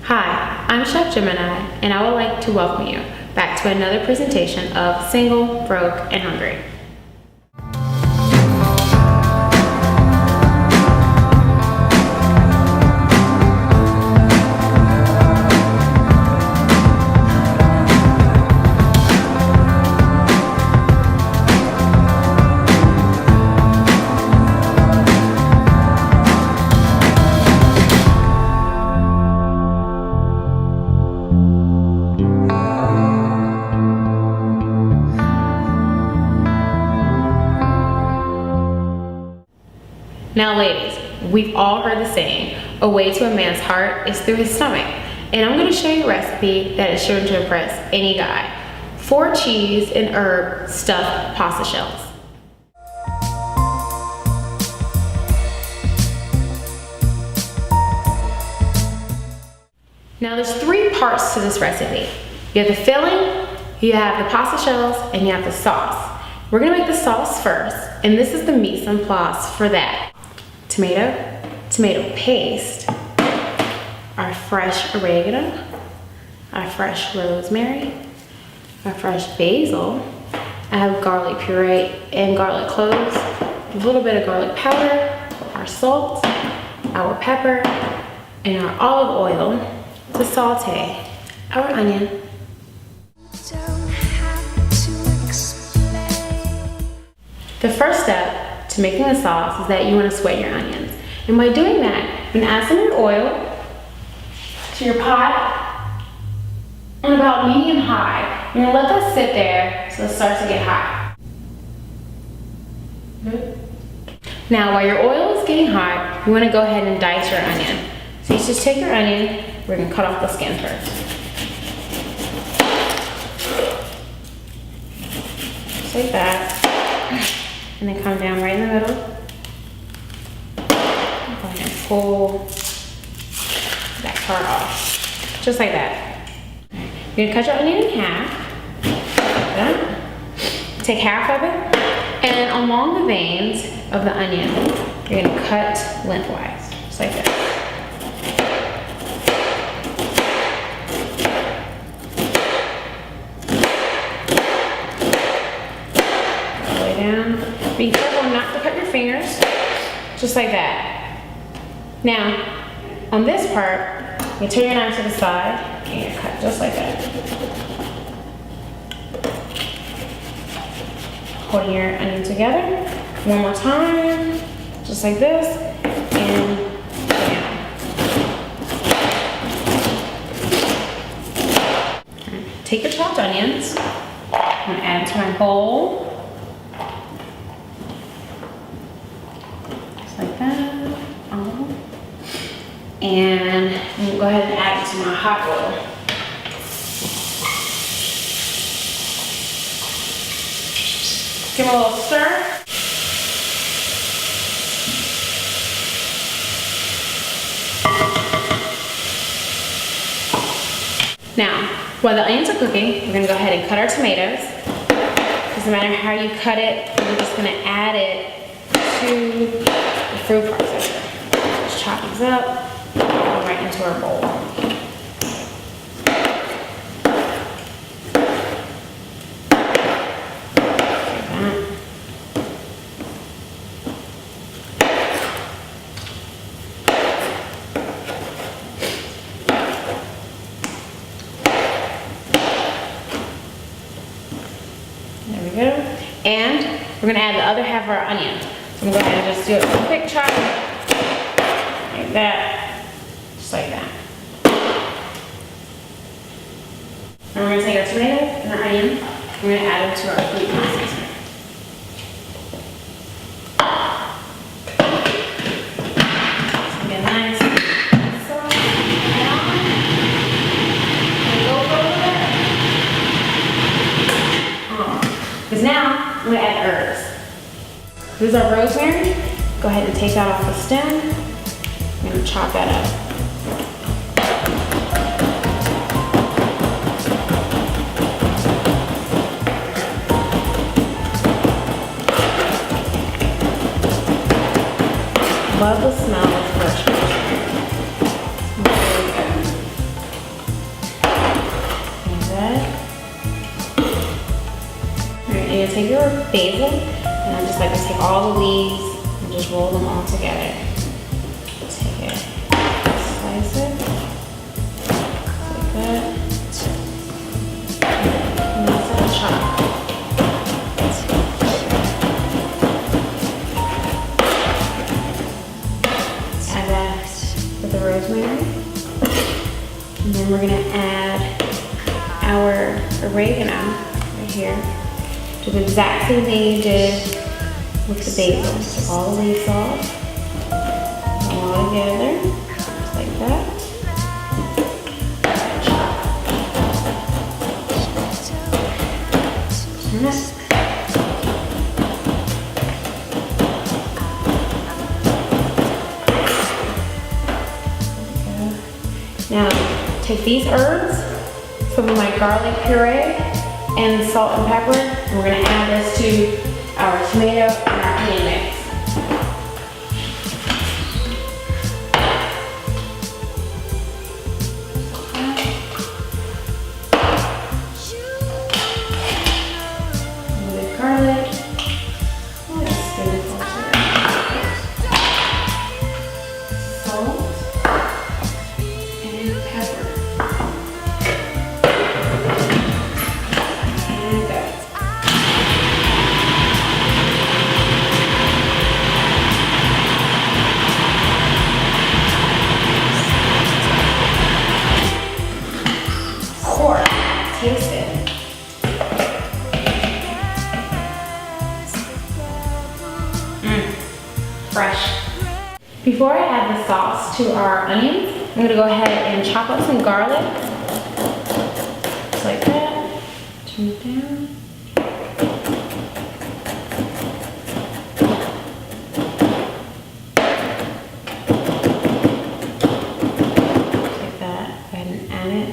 Hi, I'm Chef Gemini, and I would like to welcome you back to another presentation of Single, Broke, and Hungry. Now ladies, we've all heard the saying, a way to a man's heart is through his stomach. And I'm gonna show you a recipe that is sure to impress any guy. 4 cheese and herb stuffed pasta shells. Now there's 3 parts to this recipe. You have the filling, you have the pasta shells, and you have the sauce. We're gonna make the sauce first, and this is the mise en place for that. Tomato paste, our fresh oregano, our fresh rosemary, our fresh basil. I have garlic puree and garlic cloves, a little bit of garlic powder, our salt, our pepper, and our olive oil to saute our onion. The first step to making the sauce is that you want to sweat your onions. And by doing that, you're going to add some of your oil to your pot on about medium high. You're going to let that sit there so it starts to get hot. Now, while your oil is getting hot, you want to go ahead and dice your onion. So you just take your onion, we're going to cut off the skin first. Just like that. And then come down right in the middle. Go ahead and pull that part off. Just like that. You're gonna cut your onion in half. Like that. Take half of it, and along the veins of the onion, you're gonna cut lengthwise. Just like that. Be careful not to cut your fingers, just like that. Now, on this part, you turn your knife to the side and you cut just like that. Holding your onion together. One more time, just like this, and down. Take your chopped onions, I'm gonna add them to my bowl. And I'm gonna go ahead and add it to my hot oil. Give it a little stir. Now, while the onions are cooking, we're gonna go ahead and cut our tomatoes. Doesn't matter how you cut it, we're just gonna add it to the food processor. Just chop these up. Right into our bowl. There we go. And we're gonna add the other half of our onion. I'm gonna go ahead and just do a quick chop like that. Just like that. And we're going to take our tomato and our onion, we're going to add them to our food processor. So get nice soft down. And go over it. Because now I'm going to add herbs. This is our rosemary. Go ahead and take that off the stem. I'm going to chop that up. Love the smell of fresh rosemary. Really good. gonna take your basil, and I'm just like to take all the leaves and just roll them all together. Take it, slice it, like that. Nice little chop. Add that with the rosemary. And then we're gonna add our oregano right here. Do the exact same thing you did with the basil. Take all the leaves off, all together, just like that. Turn it. Now, take these herbs, some of my garlic puree, and salt and pepper, and we're gonna add this to our tomato and our onion mix. A little bit of garlic. Salt. Taste it. Fresh. Before I add the sauce to our onions, I'm gonna go ahead and chop up some garlic. Just like that. Turn it down. Like that. Go ahead and add it.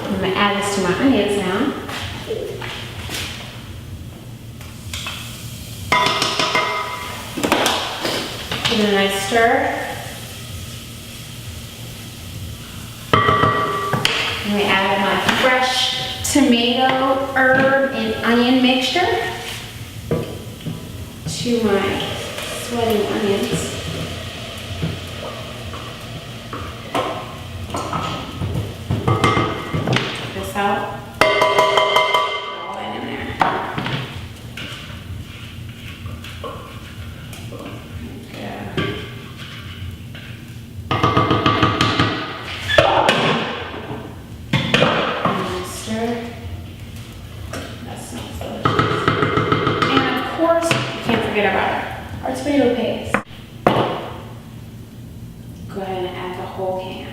I'm gonna add this to my onions now. Give it a nice stir. And we add my fresh tomato, herb, and onion mixture to my sweating onions. Out. All that in there. Stir. That smells delicious. And of course, you can't forget about our tomato paste. Go ahead and add the whole can.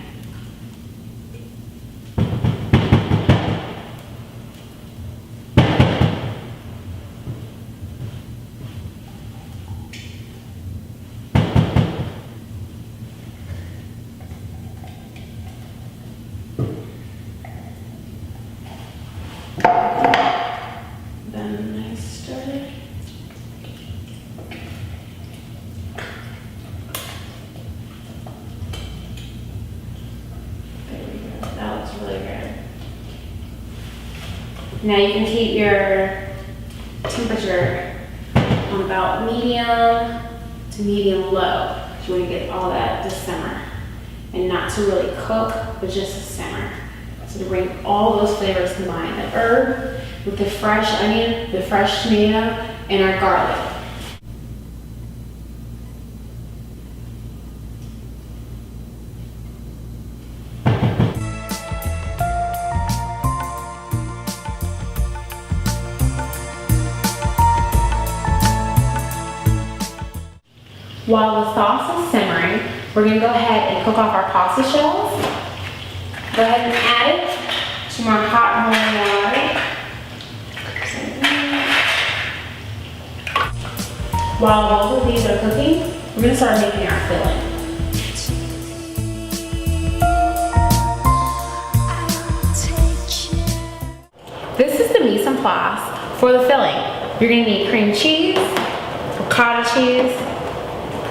Then nice stir. There we go. That looks really good. Now you can keep your temperature on about medium to medium low. You want to get all that to simmer and not to really cook, but just to simmer. So to bring all those flavors combined, the herb with the fresh onion, the fresh tomato, and our garlic. While the sauce is simmering, we're gonna go ahead and cook off our pasta shells. Go ahead and add it to our hot boiling water. While both of these are cooking, we're gonna start making our filling. This is the mise en place for the filling. You're gonna need cream cheese, ricotta cheese,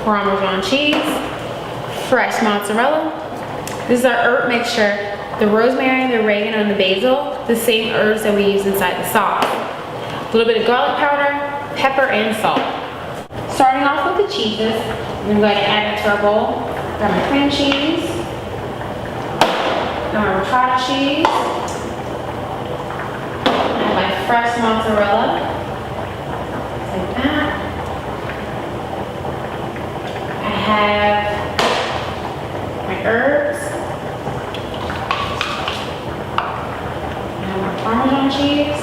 Parmesan cheese, fresh mozzarella, This is our herb mixture. The rosemary, the oregano, and the basil, the same herbs that we use inside the sauce. A little bit of garlic powder, pepper, and salt. Starting off with the cheeses, I'm going to add it to our bowl. Got my cream cheese, got my ricotta cheese, and my fresh mozzarella, like that. I have my herbs, I have my Parmesan cheese.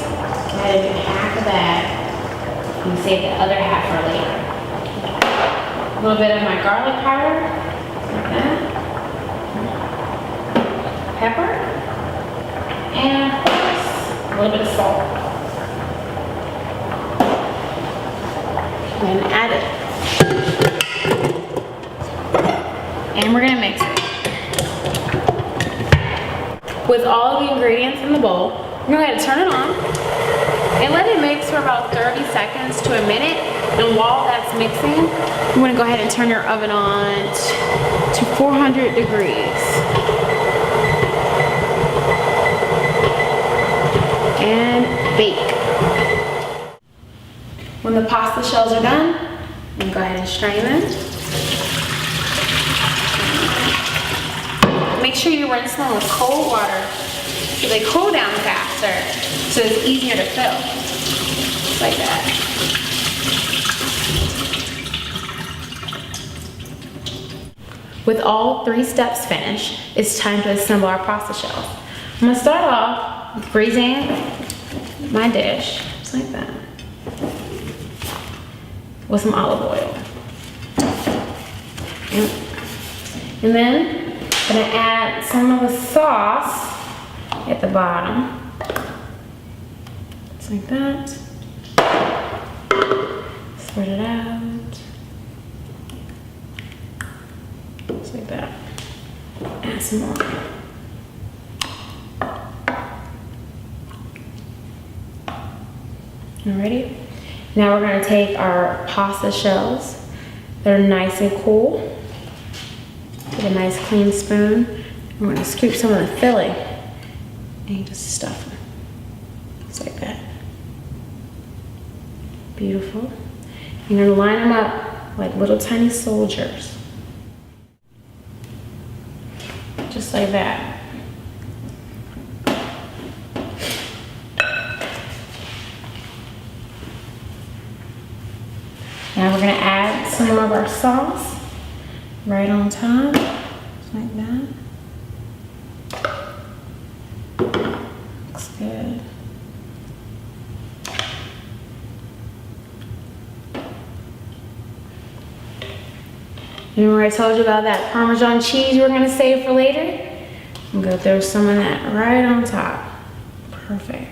Go ahead and do half of that, and save the other half for later. A little bit of my garlic powder, like that. Pepper, and of course, a little bit of salt. And add it. And we're gonna mix it. With all the ingredients in the bowl, we're gonna go ahead and turn it on and let it mix for about 30 seconds to a minute. And while that's mixing, you wanna go ahead and turn your oven on to 400 degrees. And bake. When the pasta shells are done, you can go ahead and strain them. Make sure you rinse them with cold water so they cool down faster, so it's easier to fill. Just like that. With all 3 steps finished, it's time to assemble our pasta shells. I'm gonna start off greasing my dish, just like that, with some olive oil. And then I'm gonna add some of the sauce at the bottom, just like that. Spread it out, just like that. Add some more. Alrighty, now we're going to take our pasta shells. They're nice and cool. Get a nice clean spoon. We're going to scoop some of the filling and you just stuff them. Just like that. Beautiful. You're going to line them up like little tiny soldiers. Just like that. Now we're going to add some more of our sauce right on top, just like that. Looks good. Remember I told you about that Parmesan cheese we're going to save for later? I'm going to throw some of that right on top. Perfect.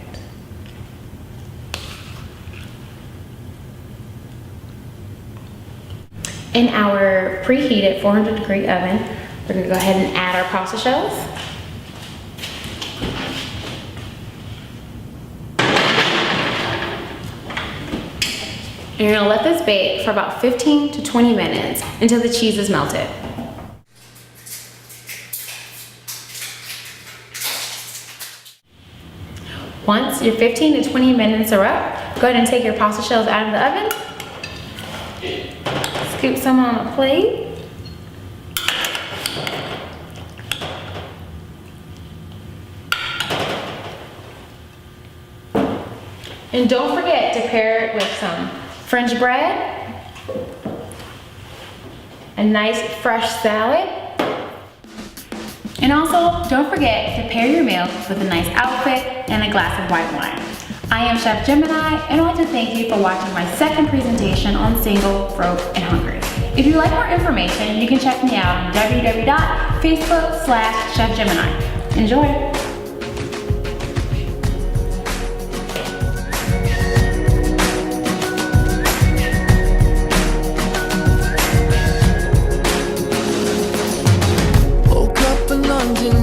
In our preheated 400-degree oven, we're going to go ahead and add our pasta shells. And you're going to let this bake for about 15 to 20 minutes until the cheese is melted. Once your 15 to 20 minutes are up, go ahead and take your pasta shells out of the oven. Scoop some on a plate. And don't forget to pair it with some French bread, a nice fresh salad, and also don't forget to pair your meal with a nice outfit and a glass of white wine. I am Chef Gemini, and I'd like to thank you for watching my second presentation on single, broke, and hungry. If you'd like more information, you can check me out on www.facebook.com/ChefGemneye. Enjoy!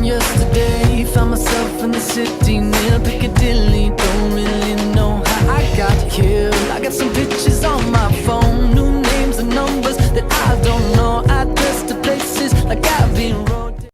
Yesterday, found myself in the city near Piccadilly. Don't really know how I got here. I got some pictures on my phone, new names and numbers that I don't know. Address to places like I've been wrong.